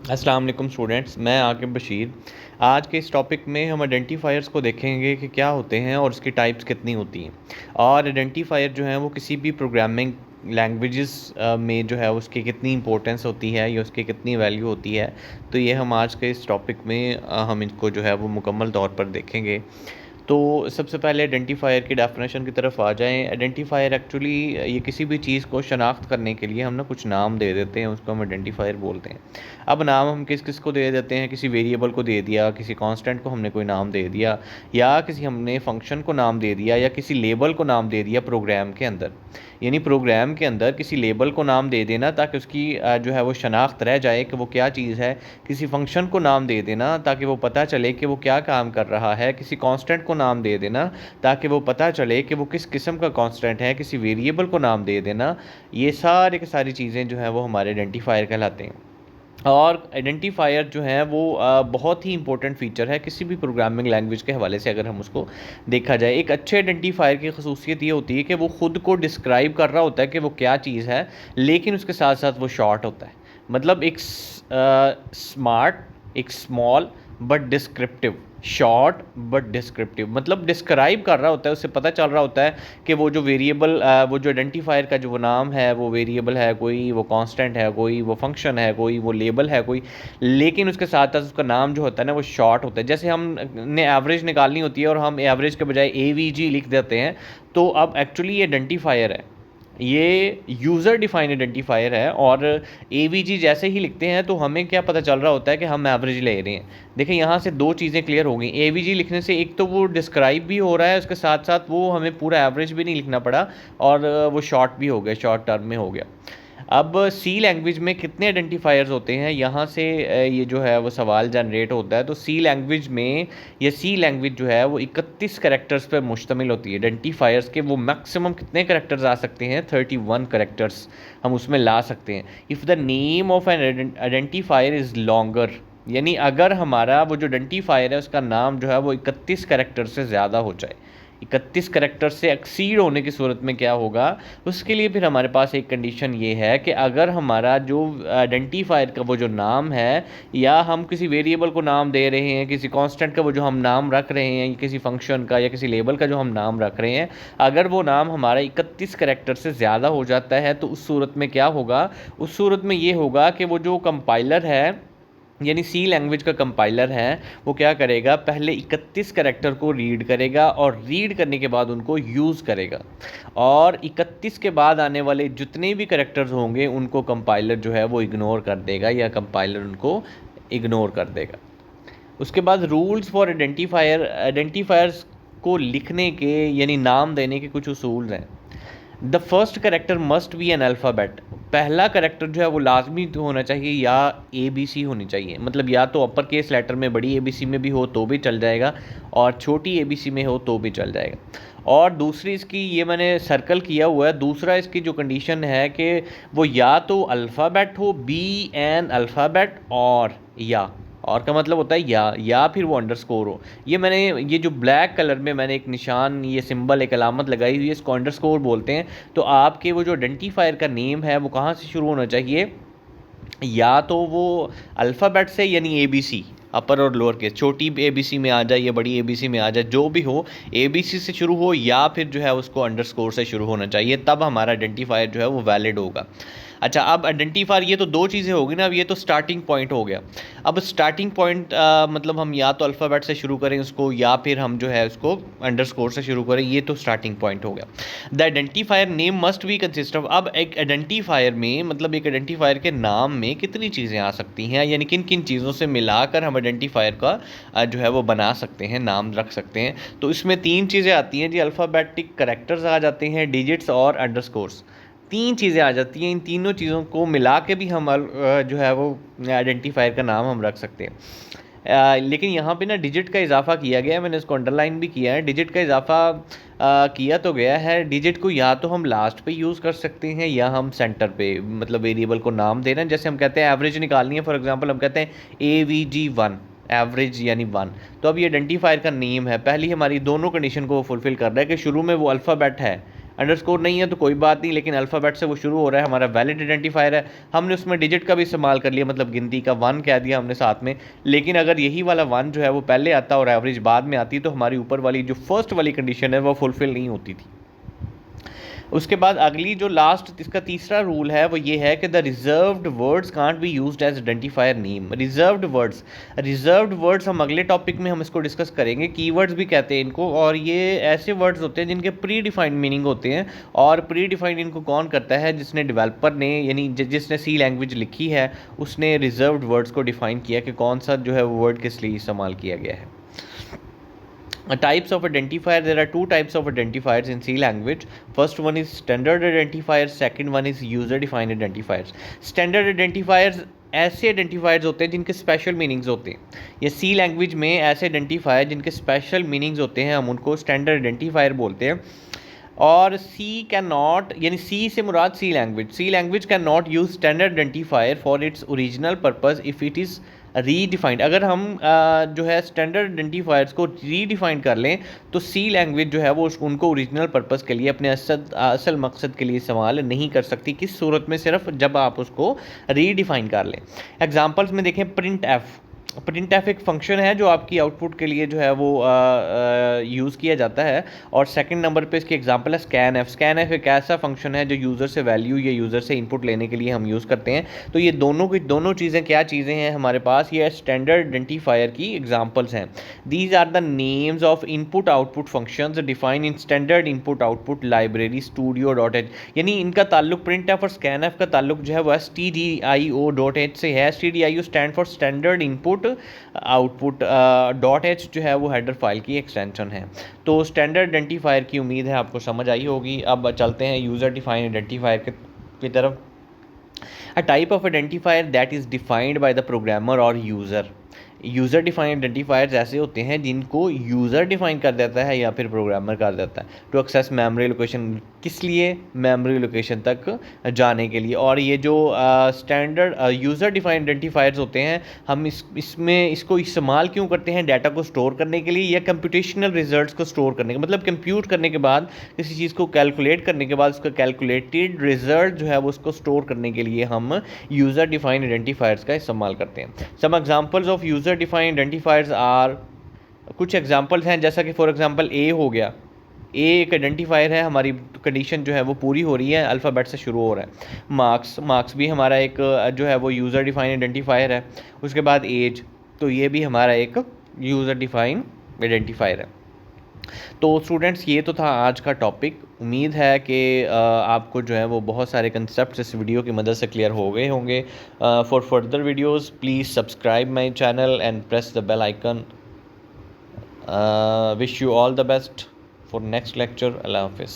अस्सलाम वालेकुम स्टूडेंट्स, मैं आकिब बशीर। आज के इस टॉपिक में हम आइडेंटिफायर्स को देखेंगे कि क्या होते हैं और उसकी टाइप्स कितनी होती हैं। और आइडेंटिफायर जो है वो किसी भी प्रोग्रामिंग लैंग्वेजेस में जो है उसकी कितनी इंपॉर्टेंस होती है या उसकी कितनी वैल्यू होती है। तो ये हम आज के इस टॉपिक में हम इनको जो है वो मुकम्मल तौर पर देखेंगे। तो सबसे पहले आइडेंटिफायर की डेफिनेशन की तरफ आ जाएं। आइडेंटिफायर एक्चुअली ये किसी भी चीज़ को शनाख्त करने के लिए हम ना कुछ नाम दे देते हैं, उसको हम आइडेंटिफायर बोलते हैं। अब नाम हम किस किस को दे देते हैं, किसी वेरिएबल को दे दिया, किसी कांस्टेंट को हमने कोई नाम दे दिया, या किसी हमने फंक्शन को नाम दे दिया, या किसी लेबल को नाम दे दिया प्रोग्राम के अंदर। यानी प्रोग्राम के अंदर किसी लेबल को नाम दे देना ताकि उसकी जो है वो शनाख्त रह जाए कि वो क्या चीज़ है। किसी फंक्शन को नाम दे देना ताकि वो पता चले कि वो क्या काम कर रहा है। किसी कांस्टेंट को नाम दे देना ताकि वो पता चले कि वो किस किस्म का कांस्टेंट है। किसी वेरिएबल को नाम दे देना। ये सारे की सारी चीज़ें जो है वो हमारे आइडेंटिफायर कहलाते हैं। और आइडेंटिफायर जो है वो बहुत ही इंपॉर्टेंट फ़ीचर है किसी भी प्रोग्रामिंग लैंग्वेज के हवाले से अगर हम उसको देखा जाए। एक अच्छे आइडेंटिफायर की खसूसियत ये होती है कि वो ख़ुद को डिस्क्राइब कर रहा होता है कि वो क्या चीज़ है, लेकिन उसके साथ साथ वो शॉर्ट होता है। मतलब एक स्मार्ट, एक small but descriptive, short but descriptive, मतलब डिस्क्राइब कर रहा होता है। उससे पता चल रहा होता है कि वो जो वेरिएबल वो जो आइडेंटिफायर का जो वो नाम है, वो वेरिएबल है कोई, वो कांस्टेंट है कोई, वो फंक्शन है कोई, वो लेबल है कोई, लेकिन उसके साथ साथ उसका नाम जो होता है ना वो शॉर्ट होता है। जैसे हमने एवरेज निकालनी होती है और हम एवरेज के बजाय AVG लिख देते हैं, तो अब एक्चुअली ये आइडेंटिफायर है, ये यूज़र डिफाइंड आइडेंटिफायर है। और AVG जैसे ही लिखते हैं तो हमें क्या पता चल रहा होता है कि हम एवरेज ले रहे हैं। देखिए यहाँ से दो चीज़ें क्लियर हो गई। AVG लिखने से एक तो वो डिस्क्राइब भी हो रहा है, उसके साथ साथ वो हमें पूरा एवरेज भी नहीं लिखना पड़ा, और वो शॉर्ट भी हो गया, शॉर्ट टर्म में हो गया। अब सी लैंग्वेज में कितने आइडेंटिफायर्स होते हैं, यहाँ से ये जो है वो सवाल जनरेट होता है। तो सी लैंग्वेज में, ये सी लैंग्वेज जो है वो 31 करेक्टर्स पर मुश्तमिल होती है। आइडेंटिफायर्स के वो मैक्सिमम कितने करेक्टर्स आ सकते हैं, 31 करेक्टर्स हम उसमें ला सकते हैं। If the name of N identifier is longer, यानी अगर हमारा वो जो आइडेंटिफायर है उसका नाम जो है वो 31 करेक्टर से ज़्यादा हो जाए, 31 करेक्टर से एक्सीड होने की सूरत में क्या होगा, उसके लिए फिर हमारे पास एक कंडीशन ये है कि अगर हमारा जो आइडेंटिफायर का वो जो नाम है, या हम किसी वेरिएबल को नाम दे रहे हैं, किसी कांस्टेंट का वो जो हम नाम रख रहे हैं, किसी फंक्शन का या किसी लेबल का जो हम नाम रख रहे हैं, अगर वो नाम हमारा 31 करेक्टर से ज़्यादा हो जाता है तो उस सूरत में क्या होगा, उस सूरत में ये होगा कि वो जो कंपाइलर है, यानी सी लैंग्वेज का कंपाइलर है, वो क्या करेगा, पहले 31 करैक्टर को रीड करेगा और रीड करने के बाद उनको यूज़ करेगा, और 31 के बाद आने वाले जितने भी करैक्टर्स होंगे उनको कंपाइलर जो है वो इग्नोर कर देगा, या कंपाइलर उनको इग्नोर कर देगा। उसके बाद रूल्स फॉर आइडेंटिफायर्स को लिखने के यानी नाम देने के कुछ उसूल हैं। The first character must be N alphabet, पहला करेक्टर जो है वो लाजमी होना चाहिए या ABC होनी चाहिए। मतलब या तो अपर केस लेटर में बड़ी ABC में भी हो तो भी चल जाएगा, और छोटी ABC में हो तो भी चल जाएगा। और दूसरी इसकी, ये मैंने सर्कल किया हुआ है, दूसरा इसकी जो कंडीशन है कि वो या तो अल्फ़ाबेट हो, बी एन अल्फ़ाबेट, और का मतलब होता है या फिर वो अंडरस्कोर हो। ये मैंने, ये जो ब्लैक कलर में मैंने एक निशान, ये सिंबल, एक अलामत लगाई हुई है, इसको अंडरस्कोर बोलते हैं। तो आपके वो जो आइडेंटिफायर का नेम है वो कहाँ से शुरू होना चाहिए, या तो वो अल्फ़ाबेट से, यानी ABC, अपर और लोअर केस, छोटी ABC में आ जाए या बड़ी ABC में आ जाए, जो भी हो ABC से शुरू हो, या फिर जो है उसको अंडरस्कोर से शुरू होना चाहिए, तब हमारा आइडेंटिफायर जो है वो वैलिड होगा। अच्छा, अब आइडेंटिफायर, ये तो दो चीज़ें होगी ना। अब ये तो स्टार्टिंग पॉइंट हो गया। अब स्टार्टिंग पॉइंट मतलब हम या तो अल्फ़ाबेट से शुरू करें उसको, या फिर हम जो है उसको अंडरस्कोर से शुरू करें, ये तो स्टार्टिंग पॉइंट हो गया। The identifier name must be consist of, अब एक आइडेंटिफायर में, मतलब एक आइडेंटिफायर के नाम में कितनी चीज़ें आ सकती हैं, यानी किन किन चीज़ों से मिलाकर हम आइडेंटिफायर का जो है वो बना सकते हैं, नाम रख सकते हैं। तो इसमें 3 चीज़ें आती हैं जी, अल्फ़ाबेटिक करैक्टर्स आ जाते हैं, डिजिट्स और अंडरस्कोर्स। 3 चीज़ें आ जाती हैं। इन तीनों चीज़ों को मिला के भी हम जो है वो आइडेंटिफायर का नाम हम रख सकते हैं। लेकिन यहाँ पे ना डिजिट का इजाफा किया गया है, मैंने इसको अंडरलाइन भी किया है। डिजिट का इजाफा किया तो गया है। डिजिट को या तो हम लास्ट पे यूज़ कर सकते हैं या हम सेंटर पे, मतलब वेरिएबल को नाम देना। जैसे हम कहते हैं एवरेज निकालनी है, फॉर एग्जांपल हम कहते हैं AVG1, एवरेज यानी 1। तो अब ये आइडेंटिफायर का नेम है, पहली हमारी दोनों कंडीशन को फुलफ़िल कर रहा है कि शुरू में वो अल्फ़ाबेट है, अंडरस्कोर नहीं है तो कोई बात नहीं, लेकिन अल्फ़ाबेट से वो शुरू हो रहा है, हमारा वैलिड आइडेंटिफायर है। हमने उसमें डिजिट का भी इस्तेमाल कर लिया, मतलब गिनती का 1 कह दिया हमने साथ में। लेकिन अगर यही वाला 1 जो है वो पहले आता और एवरेज बाद में आती तो हमारी ऊपर वाली जो फर्स्ट वाली कंडीशन है वो फुलफ़िल नहीं होती थी। उसके बाद अगली जो लास्ट इसका तीसरा रूल है वो ये है कि the reserved words can't be used as identifier name. Reserved words हम अगले टॉपिक में हम इसको डिस्कस करेंगे। कीवर्ड्स भी कहते हैं इनको, और ये ऐसे वर्ड्स होते हैं जिनके प्री डिफाइंड मीनिंग होते हैं। और प्री डिफाइंड इनको कौन करता है? जिसने डेवलपर ने, यानी जिसने सी लैंग्वेज लिखी है उसने रिजर्व्ड वर्ड्स को डिफाइन किया कि कौन सा जो है वो वर्ड किस लिए इस्तेमाल किया गया है। Types of identifier, there are two types of identifiers in C language. First one is standard identifiers, second one is user defined identifiers. Standard identifiers ऐसे आइडेंटिफायर्स होते हैं जिनके स्पेशल मीनिंग्स होते हैं। ये सी लैंग्वेज में ऐसे आइडेंटिफायर जिनके स्पेशल मीनिंग्स होते हैं हम उनको स्टैंडर्ड आइडेंटिफायर बोलते हैं। और सी कैन नॉट, यानी सी से मुराद C language can not use standard identifier for its original purpose if it is redefined. अगर हम जो है स्टैंडर्ड आइडेंटिफायर्स को रीडिफाइन कर लें तो सी लैंग्वेज जो है वो उनको ओरिजिनल पर्पस के लिए, अपने असल मकसद के लिए इस्तेमाल नहीं कर सकती। किस सूरत में? सिर्फ जब आप उसको रीडिफाइन कर लें। एग्जांपल्स में देखें, प्रिंट एफ एक फंक्शन है जो आपकी आउटपुट के लिए जो है वो यूज़ किया जाता है। और सेकंड नंबर पे इसकी एग्जांपल है स्कैन एफ एक ऐसा फंक्शन है जो यूज़र से वैल्यू या यूज़र से इनपुट लेने के लिए हम यूज़ करते हैं। तो ये दोनों चीज़ें क्या चीज़ें हैं हमारे पास? ये स्टैंडर्ड आइडेंटिफायर की एग्जांपल्स हैं। These are the names of input output functions define in standard input output library studio.h। यानी इनका ताल्लुक प्रिंट एफ और स्कैन एफ का ताल्लुक जो है वो stdio.h से है। stdio stand for standard input output .h जो है वो हेडर फाइल की एक्सटेंशन है। तो स्टैंडर्ड आइडेंटिफायर की उम्मीद है आपको समझ आई होगी। अब चलते हैं यूज़र डिफाइंड आइडेंटिफायर की तरफ। A type of identifier that is defined by the programmer और यूज़र डिफाइंड आइडेंटिफायर्स ऐसे होते हैं जिनको यूज़र डिफाइन कर देता है या फिर प्रोग्रामर कर देता है टू एक्सेस मेमोरी लोकेशन। किस लिए? मेमोरी लोकेशन तक जाने के लिए। और ये जो स्टैंडर्ड यूज़र डिफाइंड आइडेंटिफायर्स होते हैं, हम इसको इस्तेमाल क्यों करते हैं? डाटा को स्टोर करने के लिए या कंप्यूटेशनल रिजल्ट्स को स्टोर करने के, मतलब कंप्यूट करने के बाद, किसी चीज़ को कैलकुलेट करने के बाद उसका कैलकुलेटेड रिजल्ट जो है वो उसको स्टोर करने के लिए हम यूज़र डिफाइंड आइडेंटिफायर्स का इस्तेमाल करते हैं। Some examples of user defined identifiers are, कुछ एग्जांपल्स हैं जैसा कि फॉर एग्जांपल ए हो गया। ए एक आइडेंटिफायर है, हमारी कंडीशन जो है वो पूरी हो रही है, अल्फ़ाबेट से शुरू हो रहा है। मार्क्स भी हमारा एक जो है वो यूज़र डिफाइंड आइडेंटिफायर है। उसके बाद एज, तो ये भी हमारा एक यूज़र डिफाइंड आइडेंटिफायर है। तो स्टूडेंट्स ये तो था आज का टॉपिक। उम्मीद है कि आपको जो है वो बहुत सारे कंसेप्ट इस वीडियो की मदद से क्लियर हो गए होंगे। For further videos please subscribe my channel and press the bell icon. Wish you all the best for next lecture. Allah Hafiz.